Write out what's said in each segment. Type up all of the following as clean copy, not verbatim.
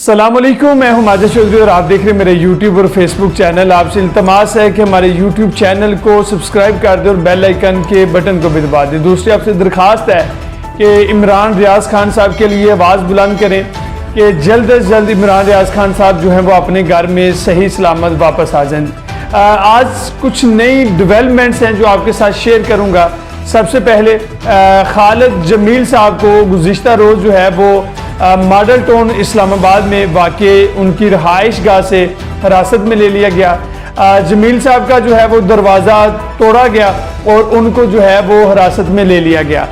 السلام علیکم، میں ہوں ماجد چودھری اور آپ دیکھ رہے ہیں میرے یوٹیوب اور فیس بک چینل۔ آپ سے التماس ہے کہ ہمارے یوٹیوب چینل کو سبسکرائب کر دیں اور بیل آئیکن کے بٹن کو بھی دبا دیں۔ دوسری آپ سے درخواست ہے کہ عمران ریاض خان صاحب کے لیے آواز بلند کریں کہ جلد از جلد عمران ریاض خان صاحب جو ہیں وہ اپنے گھر میں صحیح سلامت واپس آ جائیں۔ آج کچھ نئی ڈیولپمنٹس ہیں جو آپ کے ساتھ شیئر کروں گا۔ سب سے پہلے خالد جمیل صاحب کو گزشتہ روز جو ہے وہ ماڈل ٹاؤن اسلام آباد میں واقع ان کی رہائش گاہ سے حراست میں لے لیا گیا۔ جمیل صاحب کا جو ہے وہ دروازہ توڑا گیا اور ان کو جو ہے وہ حراست میں لے لیا گیا۔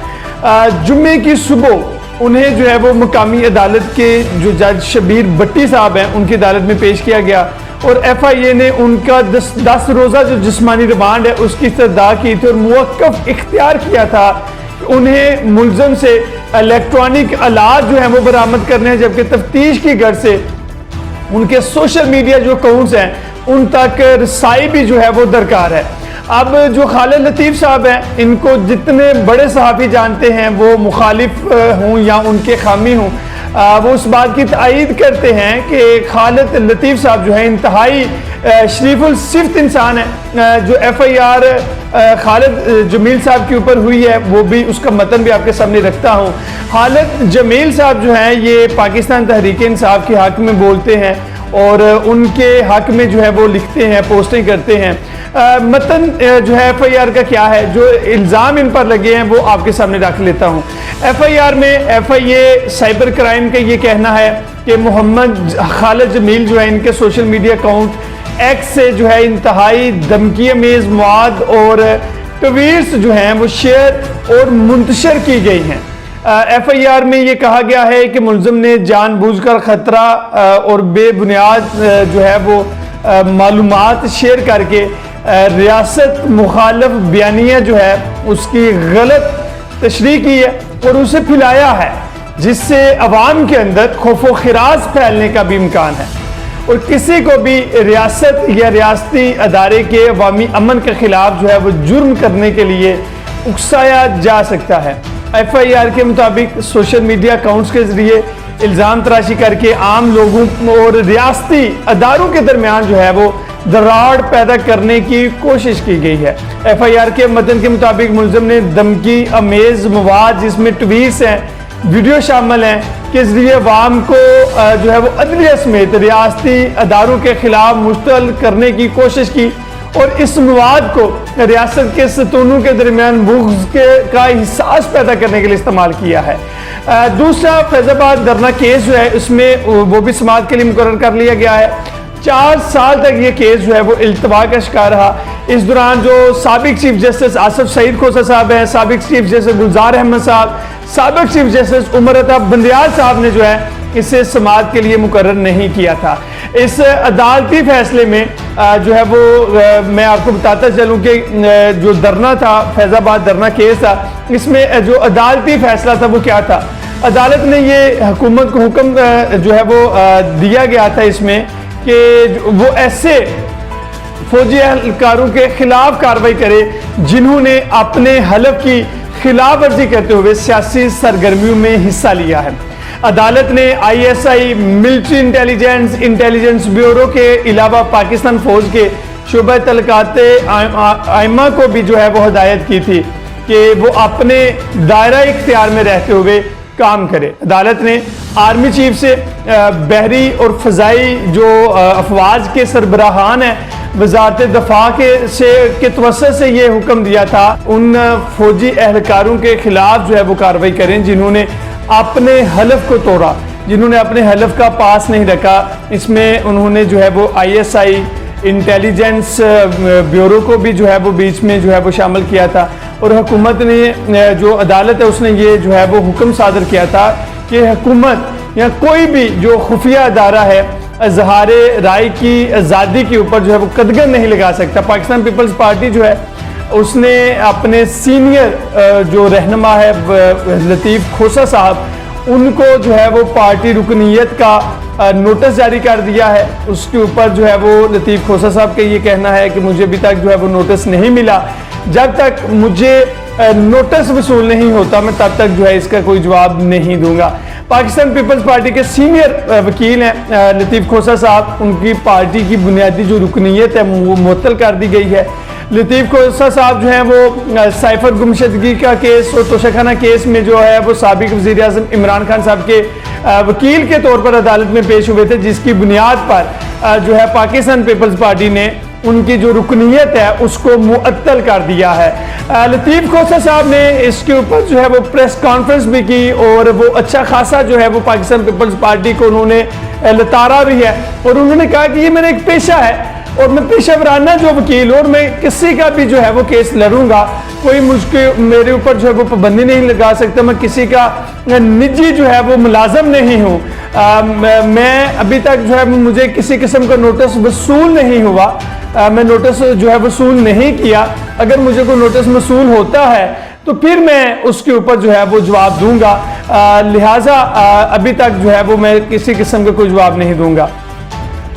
جمعے کی صبح انہیں جو ہے وہ مقامی عدالت کے جو جج شبیر بٹی صاحب ہیں ان کی عدالت میں پیش کیا گیا اور ایف آئی اے نے ان کا 10 روزہ جو جسمانی ریمانڈ ہے اس کی استدعا کی تھی اور موقف اختیار کیا تھا کہ انہیں ملزم سے الیکٹرانک آلات جو ہیں وہ برآمد کرنے ہیں، جبکہ تفتیش کی غرض سے ان کے سوشل میڈیا جو اکاؤنٹس ہیں ان تک رسائی بھی جو ہے وہ درکار ہے۔ اب جو خالد لطیف صاحب ہیں ان کو جتنے بڑے صحافی جانتے ہیں وہ مخالف ہوں یا ان کے حامی ہوں، وہ اس بات کی تائید کرتے ہیں کہ خالد لطیف صاحب جو ہے انتہائی شریف الصفت انسان ہے۔ جو ایف آئی آر خالد جمیل صاحب کے اوپر ہوئی ہے وہ بھی اس کا متن بھی آپ کے سامنے رکھتا ہوں۔ خالد جمیل صاحب جو ہیں یہ پاکستان تحریک انصاف کے حق میں بولتے ہیں اور ان کے حق میں جو ہے وہ لکھتے ہیں، پوسٹیں کرتے ہیں۔ متن جو ہے ایف آئی آر کا کیا ہے، جو الزام ان پر لگے ہیں وہ آپ کے سامنے رکھ لیتا ہوں۔ ایف آئی آر میں F I A cyber crime کا یہ کہنا ہے کہ محمد خالد جمیل جو ہے ان کے سوشل میڈیا اکاؤنٹ ایکس سے جو ہے انتہائی دھمکی امیز مواد اور ٹویٹس جو ہیں وہ شیئر اور منتشر کی گئی ہیں۔ ایف آئی آر میں یہ کہا گیا ہے کہ ملزم نے جان بوجھ کر خطرہ اور بے بنیاد جو ہے وہ معلومات شیئر کر کے ریاست مخالف بیانیہ جو ہے اس کی غلط تشریح کی ہے اور اسے پھیلایا ہے، جس سے عوام کے اندر خوف و خراش پھیلنے کا بھی امکان ہے اور کسی کو بھی ریاست یا ریاستی ادارے کے عوامی امن کے خلاف جو ہے وہ جرم کرنے کے لیے اکسایا جا سکتا ہے۔ ایف آئی آر کے مطابق سوشل میڈیا اکاؤنٹس کے ذریعے الزام تراشی کر کے عام لوگوں اور ریاستی اداروں کے درمیان جو ہے وہ دراڑ پیدا کرنے کی کوشش کی گئی ہے۔ ایف آئی آر کے متن کے مطابق ملزم نے دھمکی امیز مواد جس میں ٹویٹس ہیں، ویڈیو شامل ہیں کے ذریعے عوام کو جو ہے وہ عدلیہ سمیت ریاستی اداروں کے خلاف مشتعل کرنے کی کوشش کی اور اس مواد کو ریاست کے ستونوں کے درمیان بغض کا احساس پیدا کرنے کے لیے استعمال کیا ہے۔ دوسرا فیض آباد دھرنا کیس جو ہے اس میں وہ بھی سماعت کے لیے مقرر کر لیا گیا ہے۔ 4 سال تک یہ کیس جو ہے وہ التوا کا شکار رہا۔ اس دوران جو سابق چیف جسٹس آصف سعید کھوسہ صاحب ہیں، سابق چیف جسٹس گلزار احمد صاحب، سابق چیف جسٹس عمر عطا بندیال صاحب نے جو ہے اسے سماعت کے لیے مقرر نہیں کیا تھا۔ اس عدالتی فیصلے میں جو ہے وہ میں آپ کو بتاتا چلوں کہ جو دھرنا تھا، فیض آباد دھرنا کیس تھا، اس میں جو عدالتی فیصلہ تھا وہ کیا تھا؟ عدالت نے یہ حکومت کو حکم جو ہے وہ دیا گیا تھا اس میں کہ وہ ایسے فوجی اہلکاروں کے خلاف کارروائی کرے جنہوں نے اپنے حلف کی خلاف ورزی کرتے ہوئے سیاسی سرگرمیوں میں حصہ لیا ہے۔ عدالت نے I S I, military intelligence bureau کے علاوہ پاکستان فوج کے شعبہ تعلقات عامہ کو بھی جو ہے وہ ہدایت کی تھی کہ وہ اپنے دائرہ اختیار میں رہتے ہوئے کام کرے۔ عدالت نے آرمی چیف سے بحری اور فضائی جو افواج کے سربراہان ہیں وزارت دفاع کے توسط سے یہ حکم دیا تھا ان فوجی اہلکاروں کے خلاف جو ہے وہ کارروائی کریں جنہوں نے اپنے حلف کو توڑا، جنہوں نے اپنے حلف کا پاس نہیں رکھا۔ اس میں انہوں نے جو ہے وہ I S I, intelligence bureau کو بھی جو ہے وہ بیچ میں جو ہے وہ شامل کیا تھا اور حکومت نے جو عدالت ہے اس نے یہ جو ہے وہ حکم صادر کیا تھا کہ حکومت یا کوئی بھی جو خفیہ ادارہ ہے اظہار رائے کی آزادی کے اوپر جو ہے وہ قدغن نہیں لگا سکتا۔ پاکستان پیپلز پارٹی جو ہے اس نے اپنے سینئر جو رہنما ہے لطیف کھوسہ صاحب ان کو جو ہے وہ پارٹی رکنیت کا نوٹس جاری کر دیا ہے۔ اس کے اوپر جو ہے وہ لطیف کھوسہ صاحب کا یہ کہنا ہے کہ مجھے ابھی تک جو ہے وہ نوٹس نہیں ملا، جب تک مجھے نوٹس وصول نہیں ہوتا میں تب تک جو ہے اس کا کوئی جواب نہیں دوں گا۔ پاکستان پیپلز پارٹی کے سینئر وکیل ہیں لطیف کھوسہ صاحب، ان کی پارٹی کی بنیادی جو رکنیت ہے وہ معطل کر دی گئی ہے۔ لطیف کھوسہ صاحب جو ہیں وہ سائفر گمشدگی کا کیس اور توشیخانہ کیس میں جو ہے وہ سابق وزیر اعظم عمران خان صاحب کے وکیل کے طور پر عدالت میں پیش ہوئے تھے، جس کی بنیاد پر جو ہے پاکستان پیپلز پارٹی نے ان کی جو رکنیت ہے اس کو معطل کر دیا ہے۔ لطیف کھوسہ صاحب نے اس کے اوپر جو ہے وہ پریس کانفرنس بھی کی اور وہ اچھا خاصا جو ہے وہ پاکستان پیپلز پارٹی کو انہوں نے لتارا بھی ہے، اور انہوں نے کہا کہ یہ میرا ایک پیشہ ہے اور میں پیشہ ورانہ جو وکیل ہوں، اور میں کسی کا بھی جو ہے وہ کیس لڑوں گا، کوئی میرے اوپر جو ہے وہ پابندی نہیں لگا سکتا، میں کسی کا نجی جو ہے وہ ملازم نہیں ہوں، میں ابھی تک جو ہے مجھے کسی قسم کا نوٹس وصول نہیں ہوا، میں نوٹس جو ہے وصول نہیں کیا، اگر مجھے کوئی نوٹس وصول ہوتا ہے تو پھر میں اس کے اوپر جو ہے وہ جواب دوں گا، لہٰذا ابھی تک جو ہے وہ میں کسی قسم کا کوئی جواب نہیں دوں گا۔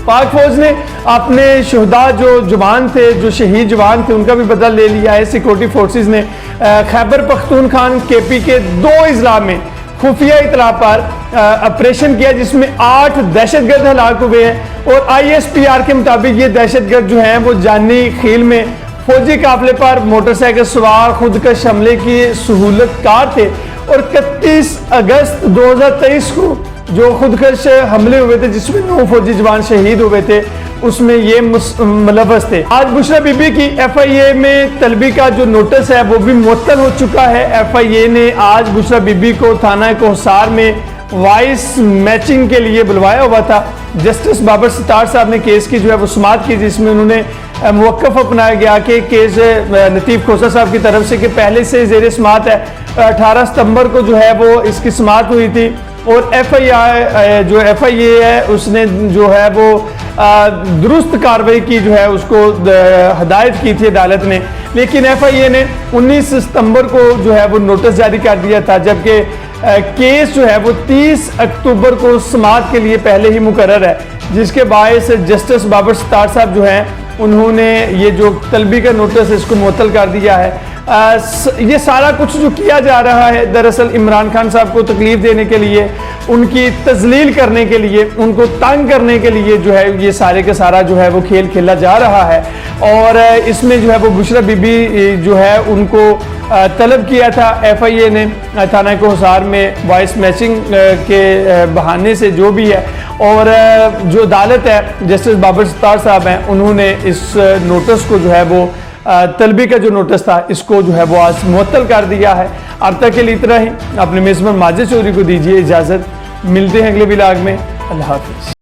پاک فوج نے اپنے شہداء جو جوان تھے، جو شہید جوان تھے، ان کا بھی بدلہ لے لیا ہے۔ سیکورٹی فورسز نے خیبر پختونخوا کے پی کے 2 اضلاع میں خفیہ اطلاع پر آپریشن کیا، جس میں 8 دہشت گرد ہلاک ہوئے ہیں، اور ISPR کے مطابق یہ دہشت گرد جو ہیں وہ جانی خیل میں فوجی قافلے پر موٹر سائیکل سوار خودکش حملے کی سہولت کار تھے، اور 31 اگست 2023 کو جو خودکش حملے ہوئے تھے جس میں 9 فوجی جوان شہید ہوئے تھے، اس میں یہ ملوث تھے۔ آج بشرا بی بی کی FIA میں طلبی کا جو نوٹس ہے وہ بھی معطل ہو چکا ہے۔ FIA نے آج بشرا بی بی کو تھانہ کوہسار میں وائس میچنگ کے لیے بلوایا ہوا تھا۔ جسٹس بابر ستار صاحب نے کیس کی جو ہے وہ سماعت کی، جس میں انہوں نے موقف اپنایا گیا کہ کیس لطیف کھوسہ صاحب کی طرف سے کہ پہلے سے زیر سماعت ہے، 18 ستمبر کو جو ہے وہ اس کی سماعت ہوئی تھی، اور FIA ہے اس نے جو ہے وہ درست کارروائی کی جو ہے اس کو ہدایت کی تھی عدالت نے، لیکن FIA نے 19 ستمبر کو جو ہے وہ نوٹس جاری کر دیا تھا، جبکہ کیس جو ہے وہ 30 اکتوبر کو سماعت کے لیے پہلے ہی مقرر ہے، جس کے باعث جسٹس بابر ستار صاحب جو ہیں انہوں نے یہ جو طلبی کا نوٹس اس کو معطل کر دیا ہے۔ یہ سارا کچھ جو کیا جا رہا ہے دراصل عمران خان صاحب کو تکلیف دینے کے لیے، ان کی تذلیل کرنے کے لیے، ان کو تنگ کرنے کے لیے جو ہے یہ سارے کا سارا جو ہے وہ کھیل کھیلا جا رہا ہے، اور اس میں جو ہے وہ بشرا بی بی جو ہے ان کو طلب کیا تھا FIA نے تھانہ کوہسار میں وائس میچنگ کے بہانے سے جو بھی ہے، اور جو عدالت ہے جسٹس بابر ستار صاحب ہیں انہوں نے اس نوٹس کو جو ہے وہ طلبی کا جو نوٹس تھا اس کو جو ہے وہ آج معطل کر دیا ہے۔ اب تک کے لیے اتنا ہی، اپنے میزبان ماجد چودھری کو دیجیے اجازت، ملتے ہیں اگلے ولاگ میں، اللہ حافظ۔